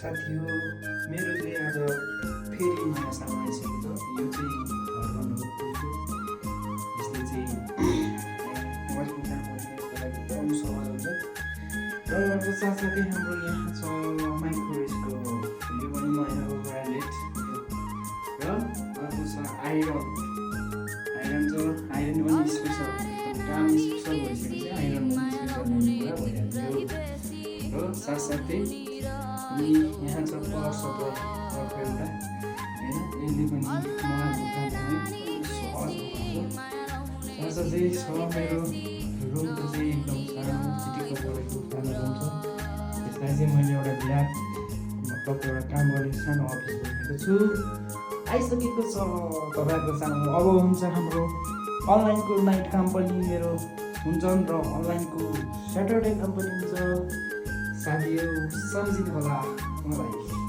साथी हो मेरो चाहिँ आज फेरि नयाँ सामान आइसकेको छ। यो चाहिँ हर्बन हो। यसले चाहिँ वासिङ काम गर्नेको लागि एकदम सहज हुन्छ। र अर्को साथसाथै हाम्रो यहाँ छ माइक्रोवेभको, यो पनि नयाँ ब्रान्डेड। र अर्को छ आइरन छ, आइरन पनि स्पेसल, काम स्पेसल भइसकेपछि आइरन पनि स्पेसल हुने कुरा भइहाल्यो। र साथसाथै अनि यहाँ छ पावर सप्लाई अर्को एउटा होइन, यसले पनि महाभूता सहज हुन्छ। साथसाथै छ मेरो रुमको चाहिँ एकदम सानो चिटिक्क परेको सानो रुम छ। यसलाई चाहिँ मैले एउटा ब्ल्याक मतलब एउटा काम गर्ने सानो अफिस बनाएको छु। आइसकेको छ तपाईँहरूको सानो। अब हुन्छ हाम्रो अनलाइनको नाइट काम पनि मेरो हुन्छन् र अनलाइनको स्याटरडे काम पनि हुन्छ। साथीहरू सम्झिनु होला मलाई।